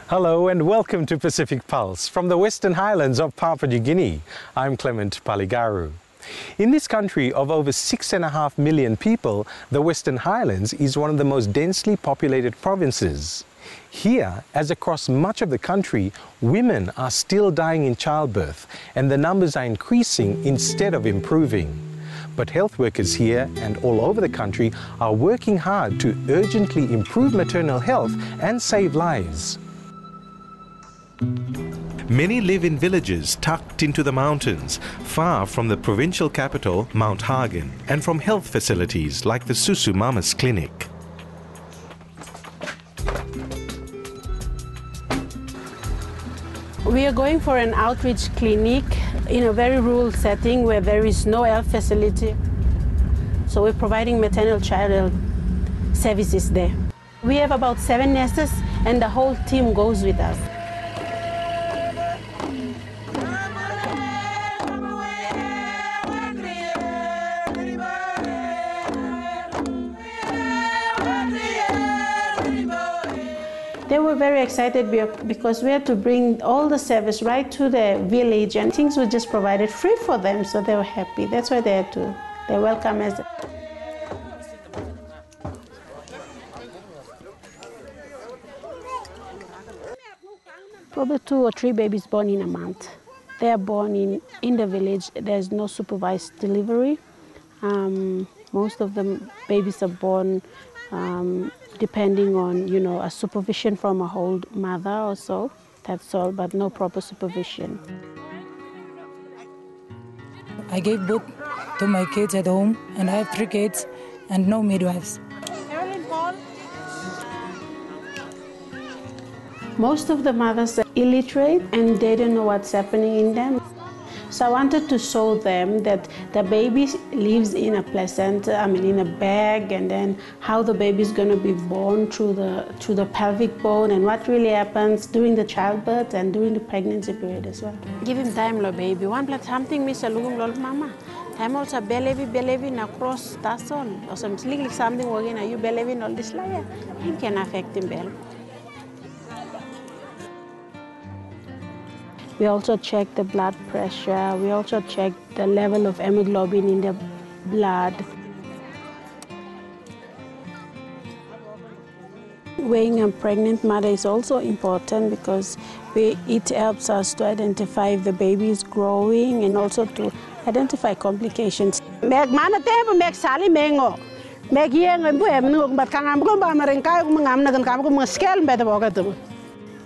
Hello and welcome to Pacific Pulse from the Western Highlands of Papua New Guinea. I'm Clement Paligaru. In this country of over 6.5 million people, the Western Highlands is one of the most densely populated provinces. Here, as across much of the country, women are still dying in childbirth and the numbers are increasing instead of improving. But health workers here and all over the country are working hard to urgently improve maternal health and save lives. Many live in villages tucked into the mountains, far from the provincial capital, Mount Hagen, and from health facilities like the Susu Mamas Clinic. We are going for an outreach clinic in a very rural setting where there is no health facility. So we're providing maternal child health services there. We have about 7 nurses and the whole team goes with us. They were very excited because we had to bring all the service right to the village and things were just provided free for them, so they were happy. That's why they're welcome as. Probably 2 or 3 babies born in a month. They are born in the village. There's no supervised delivery. Most of the babies are born depending on, a supervision from a whole mother or so. That's all, but no proper supervision. I gave birth to my kids at home, and I have 3 kids and no midwives. Most of the mothers are illiterate and they don't know what's happening in them. So I wanted to show them that the baby lives in a placenta, in a bag, and then how the baby is going to be born through the pelvic bone and what really happens during the childbirth and during the pregnancy period as well. Give him time, lo baby. One plus something, Miss Alugum, lol, mama. Time also believe na cross, that's all. Or something working, you believe all this layer. It can affect him well. We also check the blood pressure. We also check the level of hemoglobin in the blood. Weighing a pregnant mother is also important because it helps us to identify if the baby is growing and also to identify complications.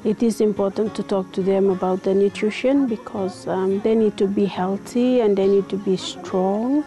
It is important to talk to them about the nutrition because they need to be healthy and they need to be strong.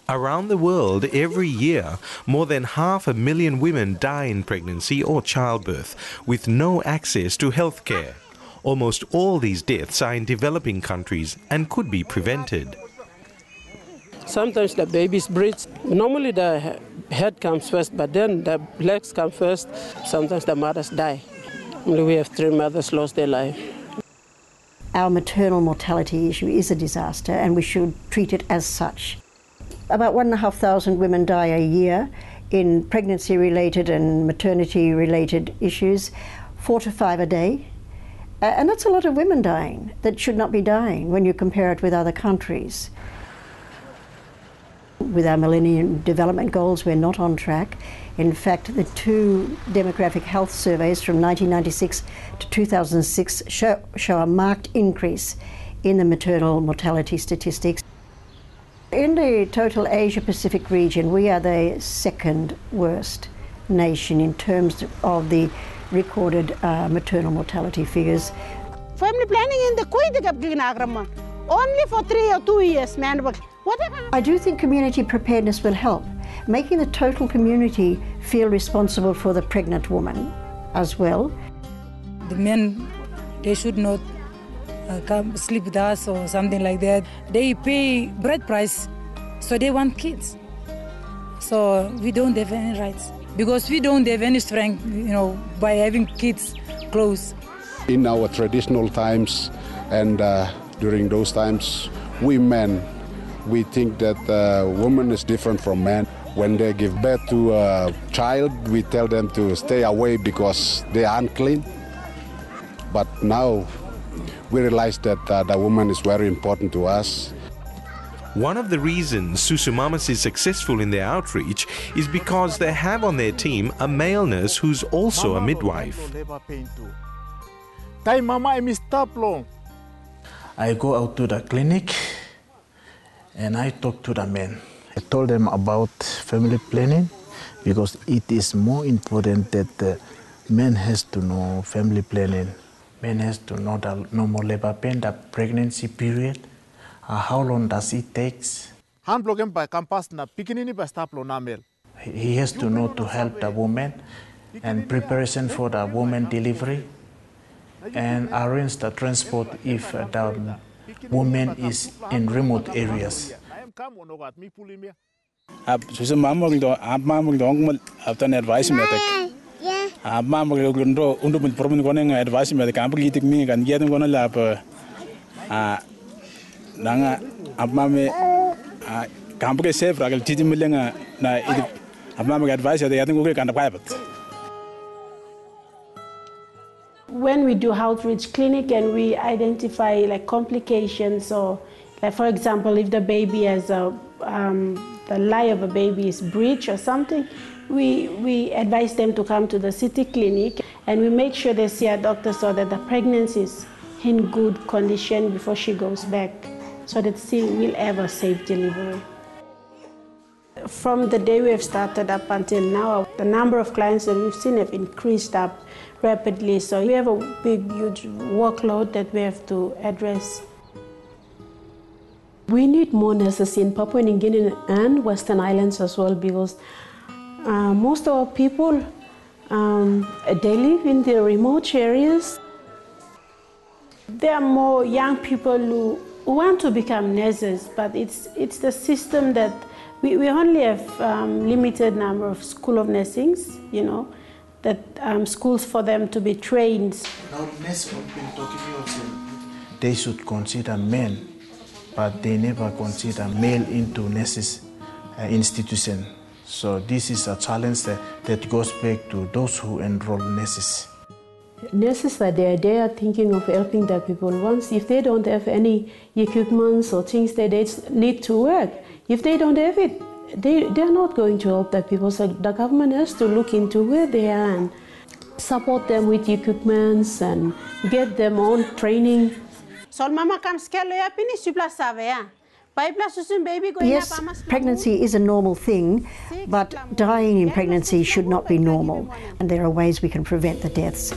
Around the world, every year, more than 500,000 women die in pregnancy or childbirth with no access to health care. Almost all these deaths are in developing countries and could be prevented. Sometimes the babies breathe. Normally the head comes first, but then the legs come first. Sometimes the mothers die. We have 3 mothers lost their life. Our maternal mortality issue is a disaster and we should treat it as such. About 1,500 women die a year in pregnancy-related and maternity-related issues, 4 to 5 a day. And that's a lot of women dying that should not be dying when you compare it with other countries. With our Millennium Development Goals, we're not on track. In fact, the 2 demographic health surveys from 1996 to 2006 show a marked increase in the maternal mortality statistics. In the total Asia-Pacific region, we are the 2nd worst nation in terms of the recorded maternal mortality figures. Family planning in the Only for 3 or 2 years, man. Whatever. I do think community preparedness will help, making the total community feel responsible for the pregnant woman as well. The men, they should not come sleep with us or something like that. They pay bread price, so they want kids. So we don't have any rights because we don't have any strength, by having kids close. In our traditional times and during those times, we men, we think that woman is different from man. When they give birth to a child, we tell them to stay away because they are unclean. But now we realize that the woman is very important to us. One of the reasons Susu Mamas is successful in their outreach is because they have on their team a male nurse who's also a midwife. I go out to the clinic and I talk to the men. I told them about family planning because it is more important that the men has to know family planning. Men has to know the normal labor pain, the pregnancy period, how long does it take. He has to know to help the woman and preparation for the woman delivery and arrange the transport if the woman is in remote areas. Advice When we do outreach clinic and we identify like complications or like for example if the baby has the lie of a baby is breech or something, we advise them to come to the city clinic and we make sure they see a doctor so that the pregnancy is in good condition before she goes back so that she will have a safe delivery. From the day we have started up until now, the number of clients that we've seen have increased up rapidly. So we have a big, huge workload that we have to address. We need more nurses in Papua New Guinea and Western Islands as well because most of our people, they live in the remote areas. There are more young people who want to become nurses, but it's the system that we only have limited number of school of nursings, that schools for them to be trained. Now, they should consider men, but they never consider male into nurses institution. So this is a challenge that goes back to those who enroll nurses. Nurses are there, they are thinking of helping the people. Once, if they don't have any equipment or things that they need to work, if they don't have it, they're not going to help the people. So the government has to look into where they are and support them with equipments and get them on training. Yes, pregnancy is a normal thing, but dying in pregnancy should not be normal, and there are ways we can prevent the deaths.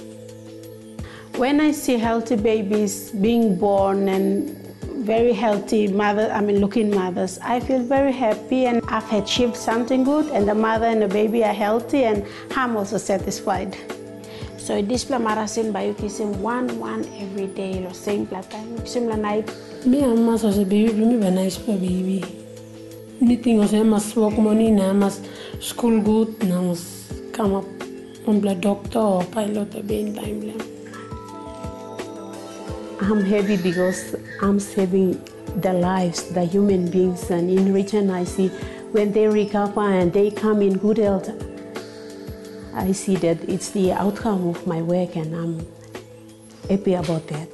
When I see healthy babies being born and very healthy looking mothers, I feel very happy and I've achieved something good and the mother and the baby are healthy and I'm also satisfied. So this plamarasin by kisim one every day or same time similar night. Me and mas as a baby, me be nice for baby. Anything was must work money, na must school good, na must come up on blood doctor or pilot or be in time. I'm happy because I'm saving the lives, the human beings, and in return I see when they recover and they come in good health, I see that it's the outcome of my work and I'm happy about that.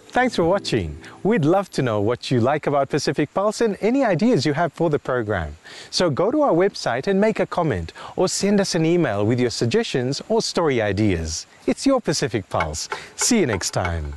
Thanks for watching. We'd love to know what you like about Pacific Pulse and any ideas you have for the program. So go to our website and make a comment or send us an email with your suggestions or story ideas. It's your Pacific Pulse. See you next time.